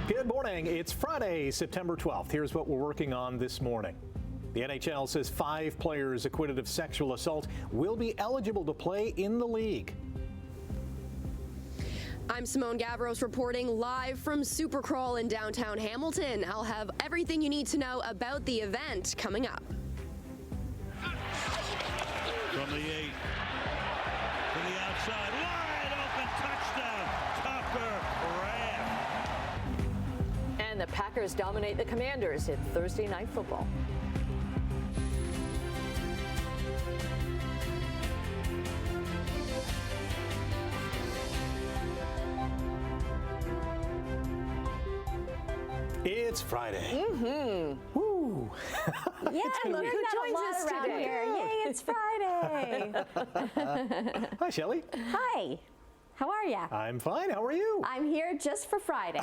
Good morning. It's Friday, September 12th. Here's what we're working on this morning. The NHL says 5 players acquitted of sexual assault will be eligible to play in the league. I'm Simone Gavros reporting live from Supercrawl in downtown Hamilton. I'll have everything you need to know about the event coming up. From the 8 to the outside, wide open touchdown, Tucker Graham. And the Packers dominate the Commanders in Thursday Night Football. It's Friday. Mm-hmm. Woo. Yeah, look who joins us today. Here. Yay, it's Friday. Hi, Shelley. Hi. How are you? I'm fine. How are you? I'm here just for Friday.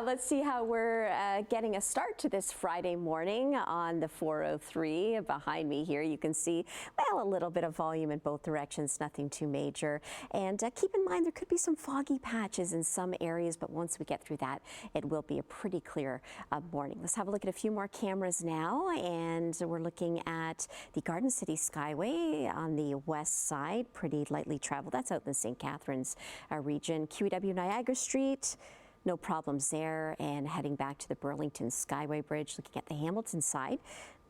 Let's see how we're getting a start to this Friday morning on the 403. Behind me here, you can see, well, a little bit of volume in both directions, nothing too major. And keep in mind, there could be some foggy patches in some areas, but once we get through that, it will be a pretty clear morning. Let's have a look at a few more cameras now, and we're looking at the Garden City Skyway on the west side, pretty lightly traveled. That's out in the St. Catharines region. QEW Niagara Street, no problems there. And heading back to the Burlington Skyway Bridge, looking at the Hamilton side,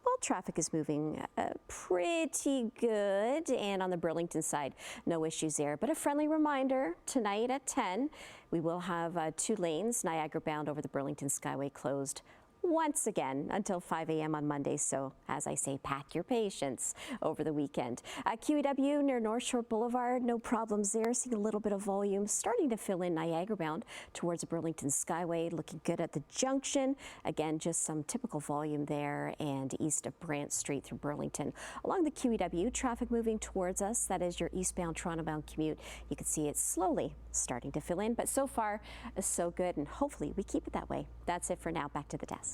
well, traffic is moving pretty good. And on the Burlington side, no issues there. But a friendly reminder, tonight at 10, we will have 2 lanes, Niagara bound over the Burlington Skyway, closed once again until 5 a.m. on Monday. So as I say, pack your patience over the weekend. QEW near North Shore Boulevard, no problems there. Seeing a little bit of volume starting to fill in Niagara bound towards the Burlington Skyway. Looking good at the junction. Again, just some typical volume there, and east of Brant Street through Burlington. Along the QEW, traffic moving towards us. That is your eastbound Toronto bound commute. You can see it slowly starting to fill in, but so far so good, and hopefully we keep it that way. That's it for now. Back to the desk.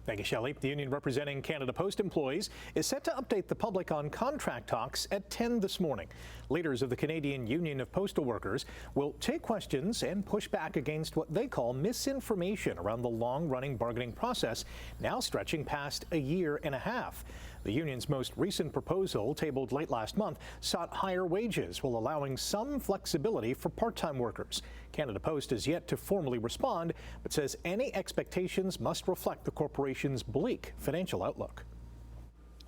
Thank you, Shelley. The union representing Canada Post employees is set to update the public on contract talks at 10 this morning. Leaders of the Canadian Union of Postal Workers will take questions and push back against what they call misinformation around the long-running bargaining process, now stretching past a year and a half. The union's most recent proposal, tabled late last month, sought higher wages while allowing some flexibility for part-time workers. Canada Post has yet to formally respond, but says any expectations must reflect the corporation's bleak financial outlook.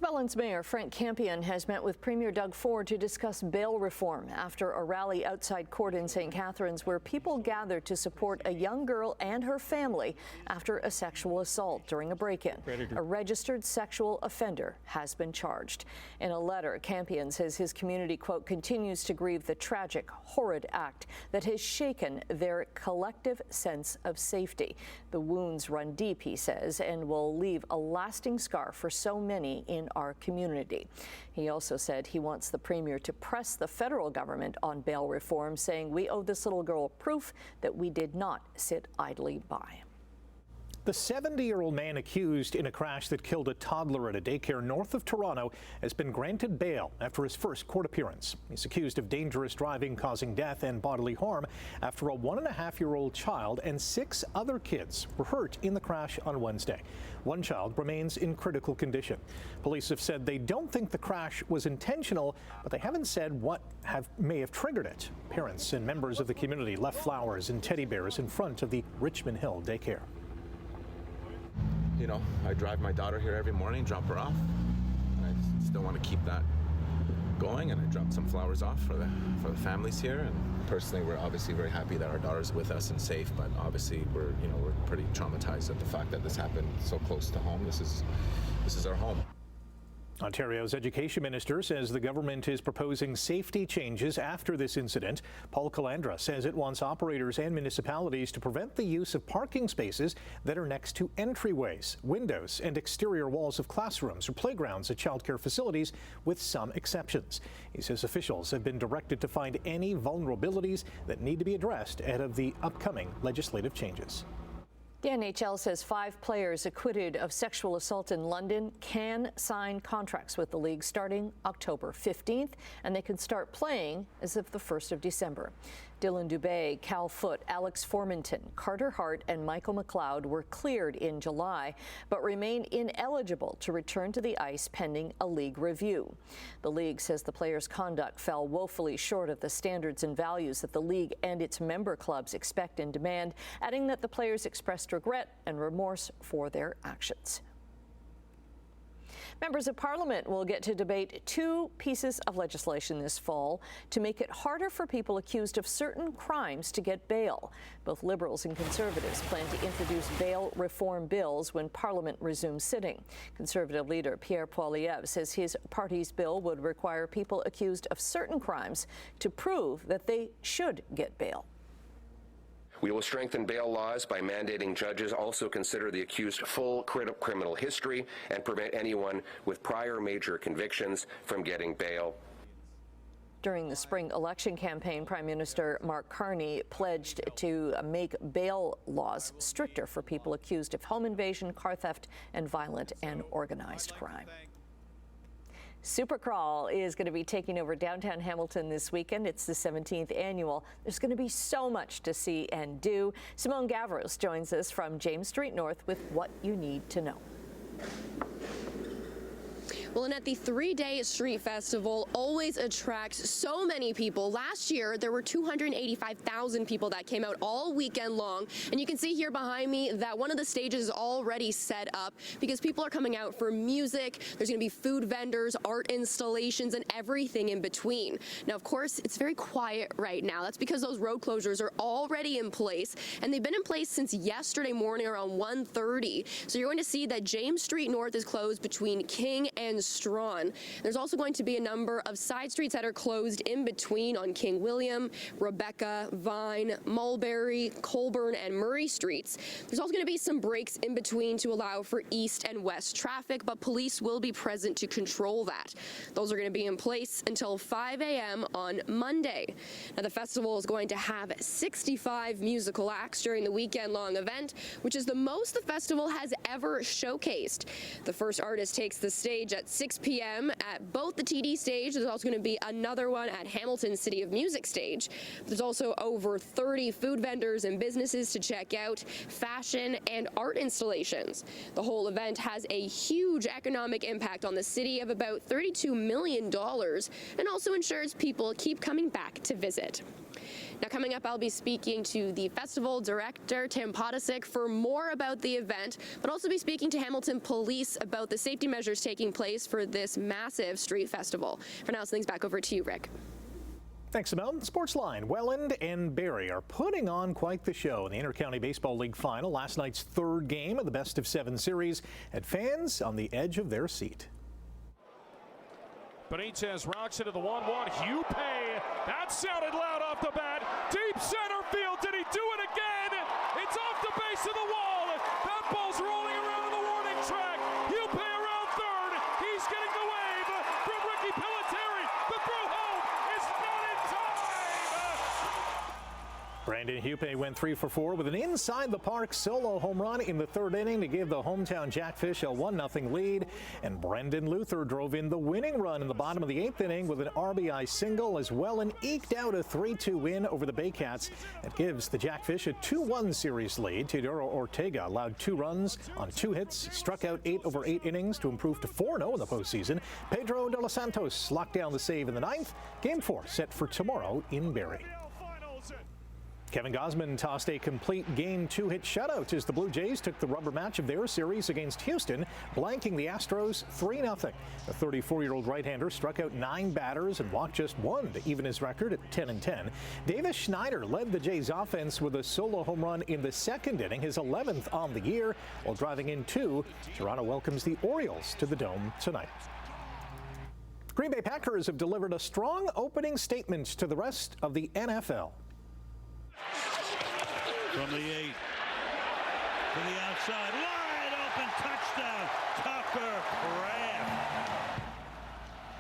Welland's Mayor Frank Campion has met with Premier Doug Ford to discuss bail reform after a rally outside court in St. Catharines where people gathered to support a young girl and her family after a sexual assault during a break-in. A registered sexual offender has been charged. In a letter, Campion says his community, quote, continues to grieve the tragic, horrid act that has shaken their collective sense of safety. The wounds run deep, he says, and will leave a lasting scar for so many in our community. He also said he wants the Premier to press the federal government on bail reform, saying we owe this little girl proof that we did not sit idly by. The 70-year-old man accused in a crash that killed a toddler at a daycare north of Toronto has been granted bail after his first court appearance. He's accused of dangerous driving causing death and bodily harm after a 1.5-year-old child and 6 other kids were hurt in the crash on Wednesday. One child remains in critical condition. Police have said they don't think the crash was intentional, but they haven't said what may have triggered it. Parents and members of the community left flowers and teddy bears in front of the Richmond Hill daycare. You know, I drive my daughter here every morning, drop her off. I still want to keep that going, and I dropped some flowers off for the families here. And personally, we're obviously very happy that our daughter's with us and safe. But obviously, we're pretty traumatized at the fact that this happened so close to home. This is our home. Ontario's education minister says the government is proposing safety changes after this incident. Paul Calandra says it wants operators and municipalities to prevent the use of parking spaces that are next to entryways, windows, and exterior walls of classrooms or playgrounds at childcare facilities, with some exceptions. He says officials have been directed to find any vulnerabilities that need to be addressed ahead of the upcoming legislative changes. The NHL says 5 players acquitted of sexual assault in London can sign contracts with the league starting October 15th, and they can start playing as of the 1st of December. Dylan Dubé, Cal Foote, Alex Formanton, Carter Hart, and Michael McLeod were cleared in July, but remain ineligible to return to the ice pending a league review. The league says the players' conduct fell woefully short of the standards and values that the league and its member clubs expect and demand, adding that the players expressed regret and remorse for their actions. Members of Parliament will get to debate two pieces of legislation this fall to make it harder for people accused of certain crimes to get bail. Both Liberals and Conservatives plan to introduce bail reform bills when Parliament resumes sitting. Conservative leader Pierre Poilievre says his party's bill would require people accused of certain crimes to prove that they should get bail. We will strengthen bail laws by mandating judges also consider the accused full criminal history and prevent anyone with prior major convictions from getting bail. During the spring election campaign, Prime Minister Mark Carney pledged to make bail laws stricter for people accused of home invasion, car theft, and violent and organized crime. Supercrawl is going to be taking over downtown Hamilton this weekend. It's the 17th annual. There's going to be so much to see and do. Simone Gavros joins us from James Street North with what you need to know. Well, and at the three-day street festival always attracts so many people. Last year, there were 285,000 people that came out all weekend long. And you can see here behind me that one of the stages is already set up because people are coming out for music. There's going to be food vendors, art installations, and everything in between. Now, of course, it's very quiet right now. That's because those road closures are already in place, and they've been in place since yesterday morning around 1:30. So you're going to see that James Street North is closed between King and Strawn. There's also going to be a number of side streets that are closed in between on King William, Rebecca, Vine, Mulberry, Colburn, and Murray streets. There's also going to be some breaks in between to allow for east and west traffic, but police will be present to control that. Those are going to be in place until 5 a.m. on Monday. Now, the festival is going to have 65 musical acts during the weekend-long event, which is the most the festival has ever showcased. The first artist takes the stage at 6 p.m. at both the TD stage. There's also going to be another one at Hamilton City of Music stage. There's also over 30 food vendors and businesses to check out, fashion and art installations. The whole event has a huge economic impact on the city of about $32 million and also ensures people keep coming back to visit. Now, coming up, I'll be speaking to the festival director, Tim Podesic, for more about the event, but also be speaking to Hamilton Police about the safety measures taking place for this massive street festival. For now, things back over to you, Rick. Thanks, Simone. Sportsline, Welland and Barrie are putting on quite the show in the Inter-County Baseball League Final. Last night's third game of the best-of-7 series had fans on the edge of their seat. Benitez rocks into the 1-1. Hupe, that sounded loud off the bat. Deep center field. Did he do it again? It's off the base of the wall. That ball's rolling around the warning track. Hupe around third. He's getting the wave from Ricky Pelletieri. The throw home is not in time. Brandon Hupe went 3 for 4 with an inside-the-park solo home run in the third inning to give the hometown Jackfish a 1-0 lead. And Brendan Luther drove in the winning run in the bottom of the 8th inning with an RBI single as Welland eked out a 3-2 win over the Baycats. It gives the Jackfish a 2-1 series lead. Teodoro Ortega allowed 2 runs on 2 hits, struck out 8 over 8 innings to improve to 4-0 in the postseason. Pedro de los Santos locked down the save in the 9th. Game 4 set for tomorrow in Barrie. Kevin Gausman tossed a complete game 2-hit shutout as the Blue Jays took the rubber match of their series against Houston, blanking the Astros 3-0. The 34-year-old right-hander struck out 9 batters and walked just 1 to even his record at 10-10. Davis Schneider led the Jays offense with a solo home run in the 2nd inning, his 11th on the year. While driving in 2, Toronto welcomes the Orioles to the Dome tonight. Green Bay Packers have delivered a strong opening statement to the rest of the NFL. From the 8 to the outside, wide open touchdown, Tucker Craft.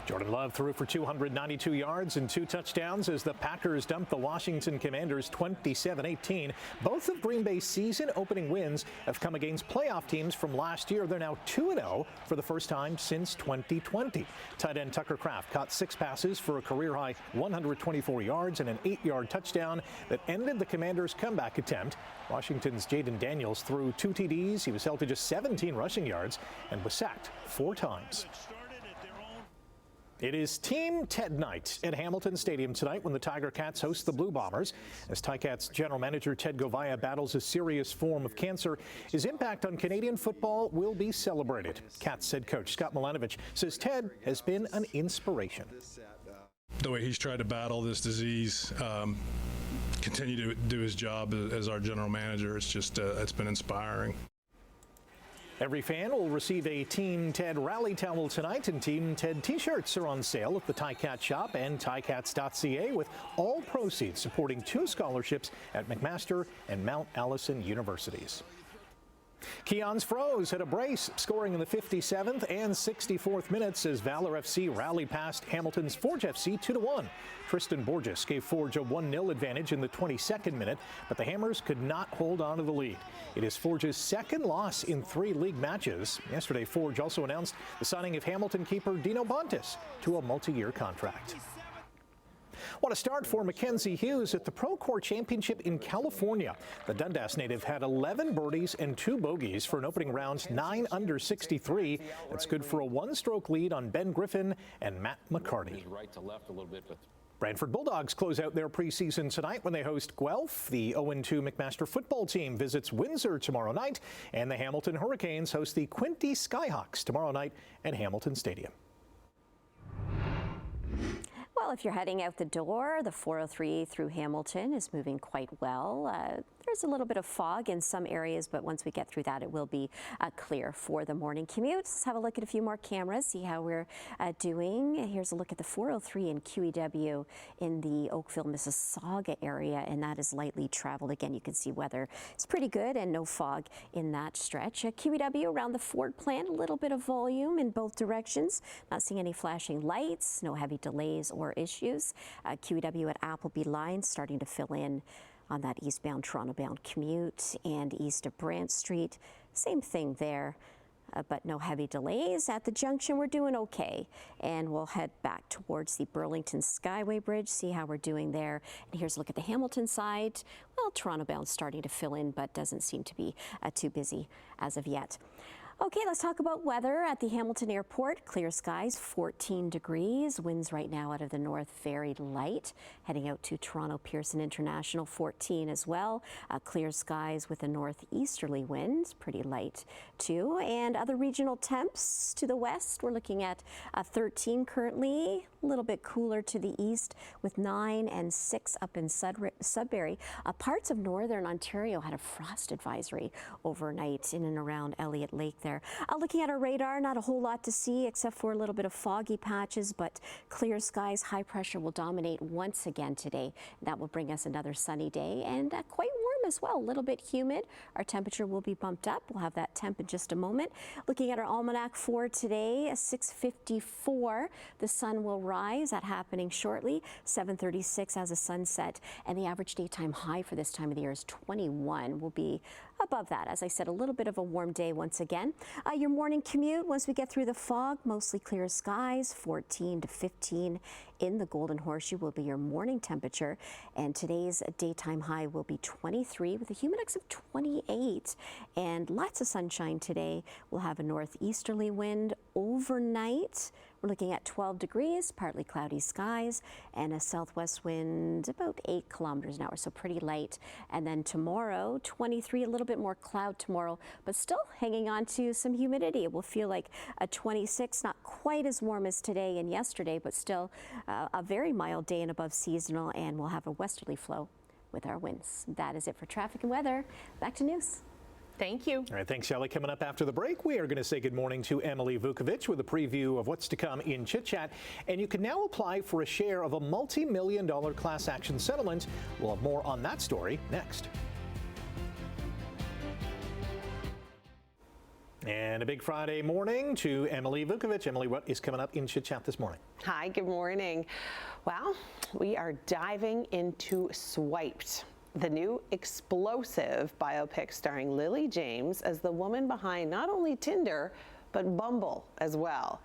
Jordan Love threw for 292 yards and 2 touchdowns as the Packers dumped the Washington Commanders 27-18. Both of Green Bay's season-opening wins have come against playoff teams from last year. They're now 2-0 for the first time since 2020. Tight end Tucker Kraft caught 6 passes for a career-high 124 yards and an 8-yard touchdown that ended the Commanders' comeback attempt. Washington's Jaden Daniels threw 2 TDs. He was held to just 17 rushing yards and was sacked 4 times. It is Team Ted night at Hamilton Stadium tonight when the Tiger Cats host the Blue Bombers. As Ticats general manager Ted Govaya battles a serious form of cancer, his impact on Canadian football will be celebrated. Cats head coach Scott Milanovich says Ted has been an inspiration. The way he's tried to battle this disease, continue to do his job as our general manager, it's just it's been inspiring. Every fan will receive a Team Ted rally towel tonight, and Team Ted t-shirts are on sale at the Ticat shop and ticats.ca, with all proceeds supporting 2 scholarships at McMaster and Mount Allison universities. Keon's Froze had a brace, scoring in the 57th and 64th minutes as Valor FC rallied past Hamilton's Forge FC 2-1. Tristan Borges gave Forge a 1-0 advantage in the 22nd minute, but the Hammers could not hold on to the lead. It is Forge's 2nd loss in 3 league matches. Yesterday, Forge also announced the signing of Hamilton keeper Dino Bontis to a multi-year contract. What a start for Mackenzie Hughes at the Procore Championship in California. The Dundas native had 11 birdies and 2 bogeys for an opening round 9 under 63. That's good for a 1-stroke lead on Ben Griffin and Matt McCarty. Right to left a little bit, but Brantford Bulldogs close out their preseason tonight when they host Guelph. The 0-2 McMaster football team visits Windsor tomorrow night, and the Hamilton Hurricanes host the Quinte Skyhawks tomorrow night at Hamilton Stadium. Well, if you're heading out the door, the 403 through Hamilton is moving quite well. There's a little bit of fog in some areas, but once we get through that, it will be clear for the morning commute. Let's have a look at a few more cameras, see how we're doing. Here's a look at the 403 in QEW in the Oakville, Mississauga area, and that is lightly traveled. Again, you can see weather is pretty good and no fog in that stretch. QEW around the Ford plant, a little bit of volume in both directions. Not seeing any flashing lights, no heavy delays or issues. QEW at Appleby line starting to fill in on that eastbound Toronto-bound commute, and east of Brant Street, same thing there, but no heavy delays. At the junction, we're doing okay, and we'll head back towards the Burlington Skyway Bridge, see how we're doing there. And here's a look at the Hamilton side. Well, Toronto-bound starting to fill in, but doesn't seem to be too busy as of yet. Okay, let's talk about weather at the Hamilton Airport. Clear skies, 14 degrees. Winds right now out of the north, very light. Heading out to Toronto Pearson International, 14 as well. Clear skies with a northeasterly wind, pretty light too. And other regional temps to the west, we're looking at 13 currently. A little bit cooler to the east with 9 and 6 up in Sudbury. Parts of northern Ontario had a frost advisory overnight in and around Elliott Lake there. Looking at our radar, not a whole lot to see except for a little bit of foggy patches, but clear skies. High pressure will dominate once again today. That will bring us another sunny day and quite warm as well. A little bit humid. Our temperature will be bumped up. We'll have that temp in just a moment. Looking at our almanac for today, 6:54. The sun will rise. That happening shortly. 7:36 as a sunset, and the average daytime high for this time of the year is 21. We'll be above that. As I said, a little bit of a warm day once again. Your morning commute, once we get through the fog, mostly clear skies, 14 to 15 in the Golden Horseshoe will be your morning temperature. And today's daytime high will be 23 with a humidex of 28. And lots of sunshine today. We'll have a northeasterly wind overnight. We're looking at 12 degrees, partly cloudy skies, and a southwest wind about 8 kilometers an hour, so pretty light. And then tomorrow, 23, a little bit more cloud tomorrow, but still hanging on to some humidity. It will feel like a 26, not quite as warm as today and yesterday, but still a very mild day and above seasonal, and we'll have a westerly flow with our winds. That is it for traffic and weather. Back to news. Thank you. All right, thanks, Shelley. Coming up after the break, we are going to say good morning to Emily Vukovic with a preview of what's to come in Chit Chat. And you can now apply for a share of a multi-million-dollar class action settlement. We'll have more on that story next. And a big Friday morning to Emily Vukovic. Emily, what is coming up in Chit Chat this morning? Hi, good morning. Well, we are diving into Swiped, the new explosive biopic starring Lily James as the woman behind not only Tinder, but Bumble as well.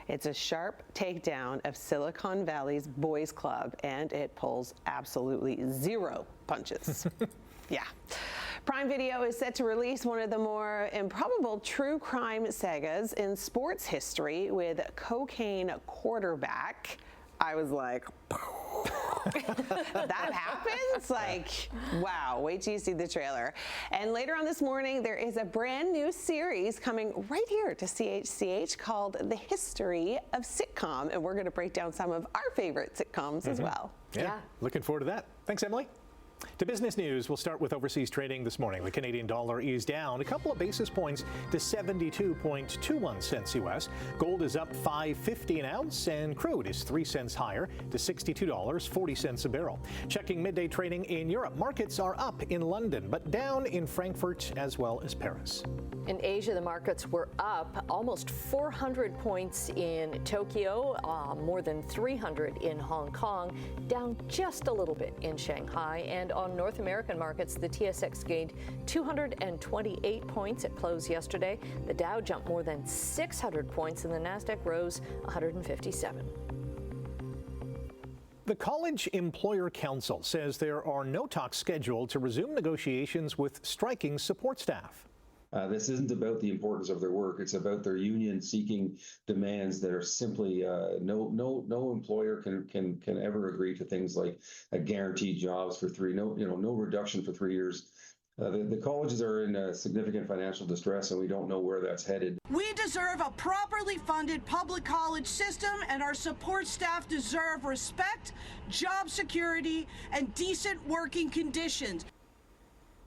It's a sharp takedown of Silicon Valley's boys club, and it pulls absolutely zero punches. Yeah. Prime Video is set to release one of the more improbable true crime sagas in sports history with Cocaine Quarterback. I was like, that happens? Like, wow, wait till you see the trailer. And later on this morning, there is a brand new series coming right here to CHCH called The History of Sitcom. And we're going to break down some of our favorite sitcoms as well. Yeah, looking forward to that. Thanks, Emily. To business news, we'll start with overseas trading this morning. The Canadian dollar is down a couple of basis points to 72.21 cents U.S. Gold is up $5.50 an ounce, and crude is 3 cents higher to $62.40 a barrel. Checking midday trading in Europe, markets are up in London, but down in Frankfurt as well as Paris. In Asia, the markets were up almost 400 points in Tokyo, more than 300 in Hong Kong, down just a little bit in Shanghai. And on North American markets, the TSX gained 228 points at close yesterday. The Dow jumped more than 600 points, and the Nasdaq rose 157. The College Employer Council says there are no talks scheduled to resume negotiations with striking support staff. This isn't about the importance of their work. It's about their union seeking demands that are simply no employer can ever agree to things like guaranteed jobs for no reduction for 3 years. The colleges are in significant financial distress, and we don't know where that's headed. We deserve a properly funded public college system, and our support staff deserve respect, job security, and decent working conditions.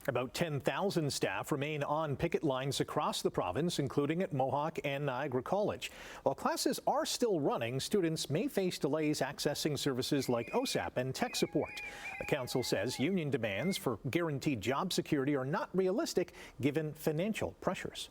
About 10,000 staff remain on picket lines across the province, including at Mohawk and Niagara College. While classes are still running, students may face delays accessing services like OSAP and tech support. The council says union demands for guaranteed job security are not realistic given financial pressures.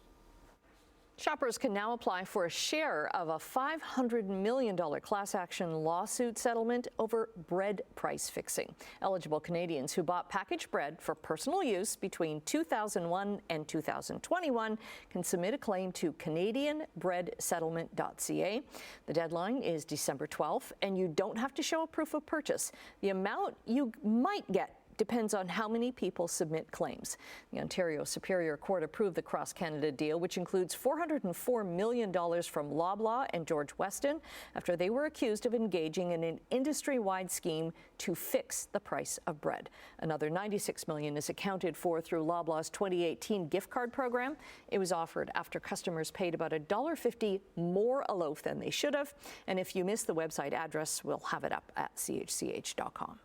Shoppers can now apply for a share of a $500 million class action lawsuit settlement over bread price fixing. Eligible Canadians who bought packaged bread for personal use between 2001 and 2021 can submit a claim to CanadianBreadSettlement.ca. The deadline is December 12th, and you don't have to show a proof of purchase. The amount you might get depends on how many people submit claims. The Ontario Superior Court approved the cross-Canada deal, which includes $404 million from Loblaw and George Weston after they were accused of engaging in an industry-wide scheme to fix the price of bread. Another $96 million is accounted for through Loblaw's 2018 gift card program. It was offered after customers paid about $1.50 more a loaf than they should have. And if you missed the website address, we'll have it up at chch.com.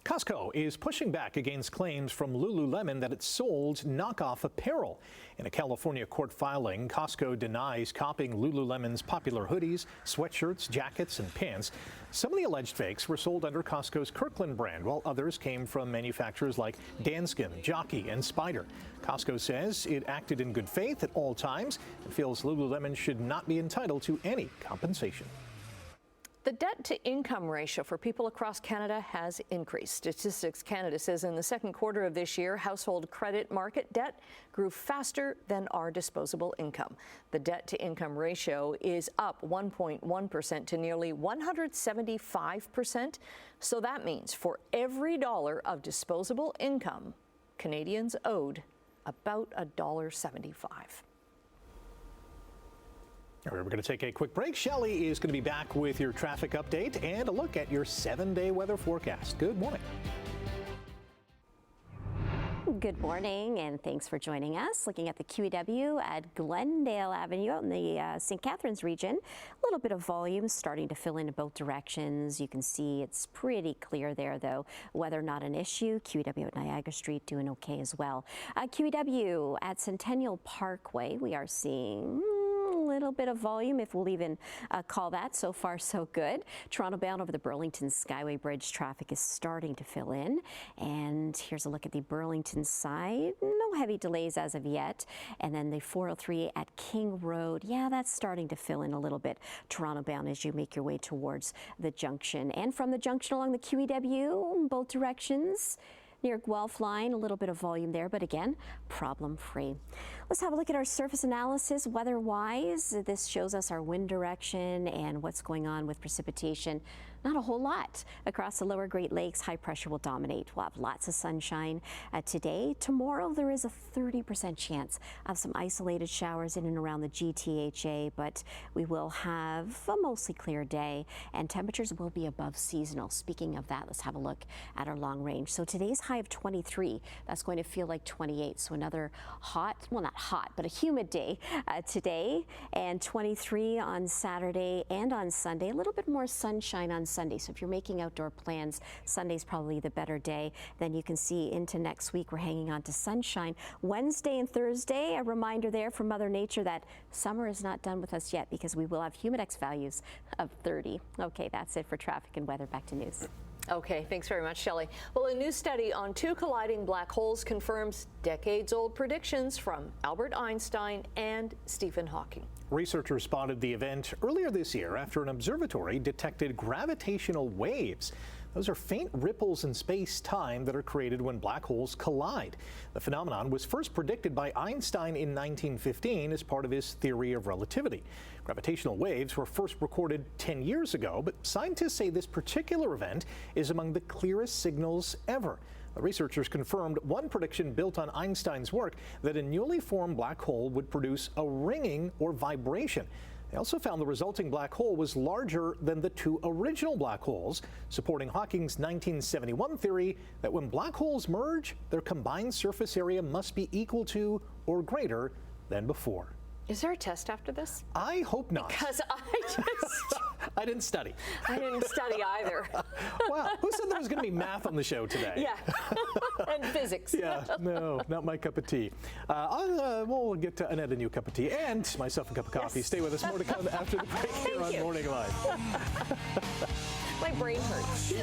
Costco is pushing back against claims from Lululemon that it sold knockoff apparel. In a California court filing, Costco denies copying Lululemon's popular hoodies, sweatshirts, jackets, and pants. Some of the alleged fakes were sold under Costco's Kirkland brand, while others came from manufacturers like Danskin, Jockey, and Spyder. Costco says it acted in good faith at all times and feels Lululemon should not be entitled to any compensation. The debt-to-income ratio for people across Canada has increased. Statistics Canada says in the second quarter of this year, household credit market debt grew faster than our disposable income. The debt-to-income ratio is up 1.1% to nearly 175%. So that means for every dollar of disposable income, Canadians owed about $1.75. All right, we're going to take a quick break. Shelley is going to be back with your traffic update and a look at your 7-day weather forecast. Good morning. Good morning, and thanks for joining us. Looking at the QEW at Glendale Avenue out in the St. Catharines region. A little bit of volume starting to fill in both directions. You can see it's pretty clear there, though. Weather not an issue. QEW at Niagara Street doing okay as well. QEW at Centennial Parkway, we are seeing a little bit of volume, if we'll even call that. So far, so good. Toronto bound over the Burlington Skyway Bridge, traffic is starting to fill in. And here's a look at the Burlington side. No heavy delays as of yet. And then the 403 at King Road, yeah, that's starting to fill in a little bit. Toronto bound as you make your way towards the junction. And from the junction along the QEW, both directions, near Guelph line, a little bit of volume there, but again, problem-free. Let's have a look at our surface analysis weather-wise. This shows us our wind direction and what's going on with precipitation. Not a whole lot across the lower Great Lakes. High pressure will dominate. We'll have lots of sunshine today. Tomorrow, there is a 30% chance of some isolated showers in and around the GTHA, but we will have a mostly clear day, and temperatures will be above seasonal. Speaking of that, let's have a look at our long range. So today's high of 23, that's going to feel like 28. So another hot, well, not hot, but a humid day today, and 23 on Saturday and on Sunday. A little bit more sunshine on Sunday. So if you're making outdoor plans, Sunday's probably the better day. Then you can see into next week, we're hanging on to sunshine. Wednesday and Thursday, a reminder there from Mother Nature that summer is not done with us yet, because we will have humidex values of 30. Okay, that's it for traffic and weather. Back to news. Okay, thanks very much, Shelley. Well, a new study on 2 colliding black holes confirms decades-old predictions from Albert Einstein and Stephen Hawking. Researchers spotted the event earlier this year after an observatory detected gravitational waves. Those are faint ripples in space-time that are created when black holes collide. The phenomenon was first predicted by Einstein in 1915 as part of his theory of relativity. Gravitational waves were first recorded 10 years ago, but scientists say this particular event is among the clearest signals ever. The researchers confirmed one prediction built on Einstein's work, that a newly formed black hole would produce a ringing or vibration. They also found the resulting black hole was larger than the 2 original black holes, supporting Hawking's 1971 theory that when black holes merge, their combined surface area must be equal to or greater than before. Is there a test after this? I hope not. Because I didn't study. I didn't study either. Wow, who said there was going to be math on the show today? Yeah, and physics. Yeah, no, not my cup of tea. We'll get to Annette a new cup of tea and myself a cup of coffee. Yes. Stay with us. More to come after the break here on Morning Live. My brain hurts.